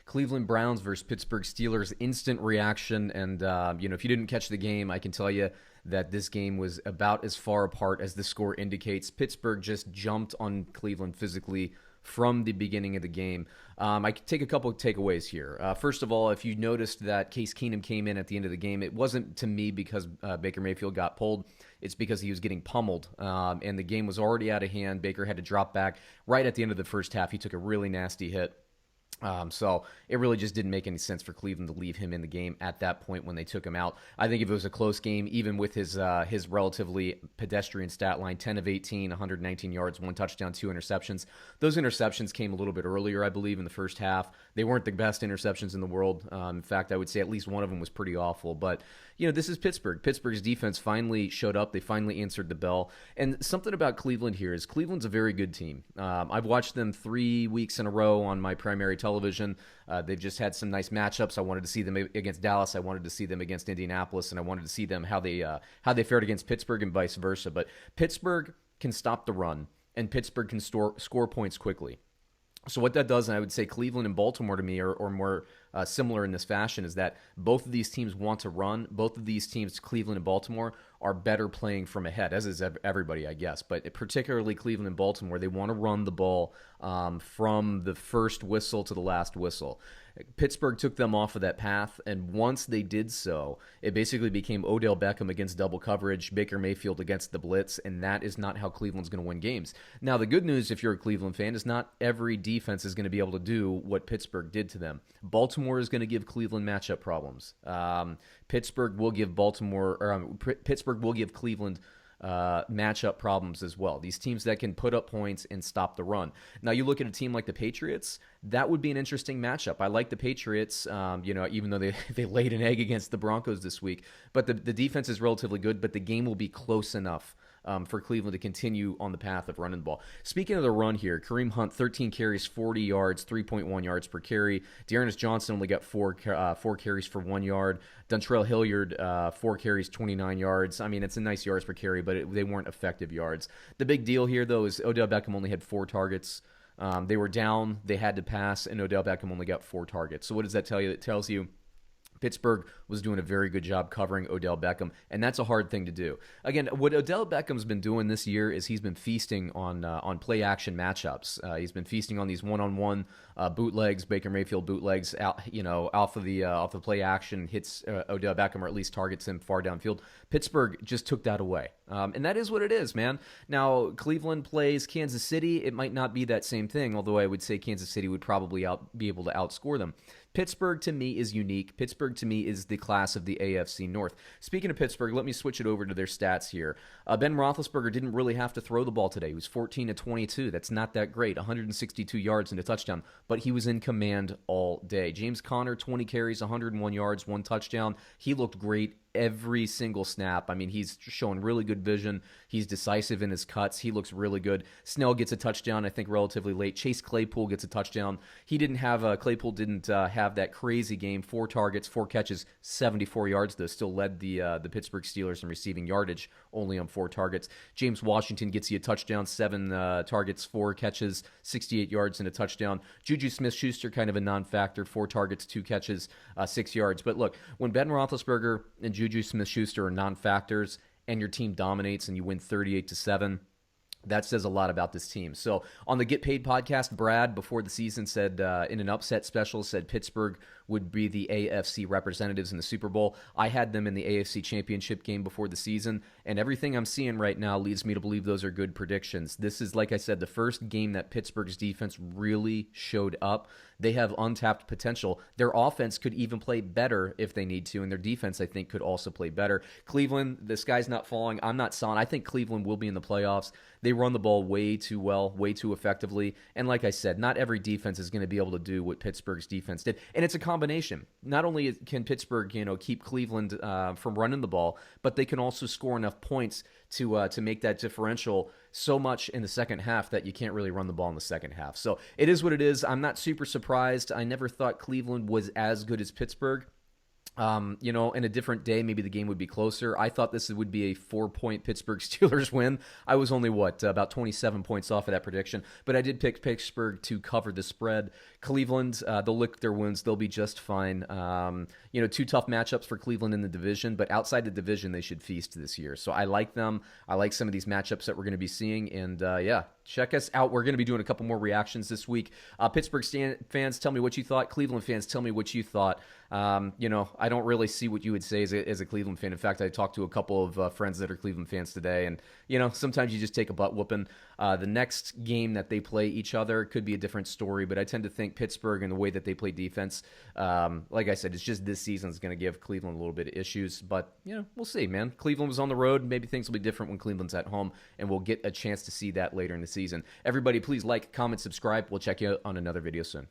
Cleveland Browns versus Pittsburgh Steelers, instant reaction. And, if you didn't catch the game, I can tell you that this game was about as far apart as the score indicates. Pittsburgh just jumped on Cleveland physically from the beginning of the game. I could take a couple of takeaways here. First of all, if you noticed that Case Keenum came in at the end of the game, it wasn't to me because Baker Mayfield got pulled. It's because he was getting pummeled, and the game was already out of hand. Baker had to drop back right at the end of the first half. He took a really nasty hit. So it really just didn't make any sense for Cleveland to leave him in the game at that point when they took him out. I think if it was a close game, even with his relatively pedestrian stat line, 10 of 18, 119 yards, 1 touchdown, 2 interceptions. Those interceptions came a little bit earlier, I believe, in the first half. They weren't the best interceptions in the world. In fact, I would say at least one of them was pretty awful. But, this is Pittsburgh. Pittsburgh's defense finally showed up. They finally answered the bell. And something about Cleveland here is Cleveland's a very good team. I've watched them 3 weeks in a row on my primary television. They've just had some nice matchups. I wanted to see them against Dallas. I wanted to see them against Indianapolis, and I wanted to see them how they fared against Pittsburgh and vice versa. But Pittsburgh can stop the run, and Pittsburgh can score points quickly. So what that does, and I would say Cleveland and Baltimore to me are more similar in this fashion, is that both of these teams want to run. Both of these teams, Cleveland and Baltimore, are better playing from ahead, as is everybody, I guess. But particularly Cleveland and Baltimore, they want to run the ball from the first whistle to the last whistle. Pittsburgh took them off of that path, and once they did so, it basically became Odell Beckham against double coverage, Baker Mayfield against the blitz, and that is not how Cleveland's going to win games. Now, the good news, if you're a Cleveland fan, is not every defense is going to be able to do what Pittsburgh did to them. Baltimore is going to give Cleveland matchup problems. Pittsburgh will give Cleveland matchup problems as well. These teams that can put up points and stop the run. Now, you look at a team like the Patriots, that would be an interesting matchup. I like the Patriots, even though they laid an egg against the Broncos this week. But the defense is relatively good, but the game will be close enough for Cleveland to continue on the path of running the ball. Speaking of the run here, Kareem Hunt, 13 carries, 40 yards, 3.1 yards per carry. Dearness Johnson only got 4 carries for 1 yard. Dontrell Hilliard, 4 carries, 29 yards. I mean, it's a nice yards per carry, but they weren't effective yards. The big deal here, though, is Odell Beckham only had 4 targets. They were down, they had to pass, and Odell Beckham only got 4 targets. So what does that tell you? It tells you Pittsburgh was doing a very good job covering Odell Beckham, and that's a hard thing to do. Again, what Odell Beckham's been doing this year is he's been feasting on play action matchups. He's been feasting on these one-on-one bootlegs, Baker Mayfield bootlegs, off of the play action, hits Odell Beckham or at least targets him far downfield. Pittsburgh just took that away, and that is what it is, man. Now Cleveland plays Kansas City. It might not be that same thing, although I would say Kansas City would probably be able to outscore them. Pittsburgh, to me, is unique. Pittsburgh, to me, is the class of the AFC North. Speaking of Pittsburgh, let me switch it over to their stats here. Ben Roethlisberger didn't really have to throw the ball today. He was 14 to 22. That's not that great. 162 yards and a touchdown, but he was in command all day. James Conner, 20 carries, 101 yards, 1 touchdown. He looked great every single snap. I mean, he's showing really good vision. He's decisive in his cuts. He looks really good. Snell gets a touchdown, I think, relatively late. Chase Claypool gets a touchdown. Claypool didn't have that crazy game. 4 targets, 4 catches, 74 yards, though. Still led the Pittsburgh Steelers in receiving yardage, only on 4 targets. James Washington gets you a touchdown, 7 targets, 4 catches, 68 yards and a touchdown. JuJu Smith-Schuster, kind of a non-factor, 4 targets, 2 catches, 6 yards. But look, when Ben Roethlisberger and JuJu Smith-Schuster are non-factors and your team dominates and you win 38-7, that says a lot about this team. So on the Get Paid podcast, Brad, before the season, said in an upset special, said Pittsburgh would be the AFC representatives in the Super Bowl. I had them in the AFC Championship game before the season, and everything I'm seeing right now leads me to believe those are good predictions. This is, like I said, the first game that Pittsburgh's defense really showed up. They have untapped potential. Their offense could even play better if they need to, and their defense, I think, could also play better. Cleveland, the sky's not falling. I'm not selling. I think Cleveland will be in the playoffs. They run the ball way too well, way too effectively. And like I said, not every defense is going to be able to do what Pittsburgh's defense did. And it's a combination. Not only can Pittsburgh, keep Cleveland from running the ball, but they can also score enough points to make that differential so much in the second half that you can't really run the ball in the second half. So it is what it is. I'm not super surprised. I never thought Cleveland was as good as Pittsburgh. In a different day, maybe the game would be closer. I thought this would be a 4-point Pittsburgh Steelers win. I was only, about 27 points off of that prediction, but I did pick Pittsburgh to cover the spread. Cleveland, they'll lick their wounds. They'll be just fine. Two tough matchups for Cleveland in the division, but outside the division, they should feast this year. So I like them. I like some of these matchups that we're going to be seeing, and check us out. We're going to be doing a couple more reactions this week. Pittsburgh fans, tell me what you thought. Cleveland fans, tell me what you thought. I don't really see what you would say as a Cleveland fan. In fact, I talked to a couple of friends that are Cleveland fans today, and, sometimes you just take a butt whooping. The next game that they play each other could be a different story, but I tend to think Pittsburgh and the way that they play defense, like I said, it's just this season is going to give Cleveland a little bit of issues, but, we'll see, man. Cleveland was on the road. Maybe things will be different when Cleveland's at home, and we'll get a chance to see that later in the season. Everybody, please like, comment, subscribe. We'll check you out on another video soon.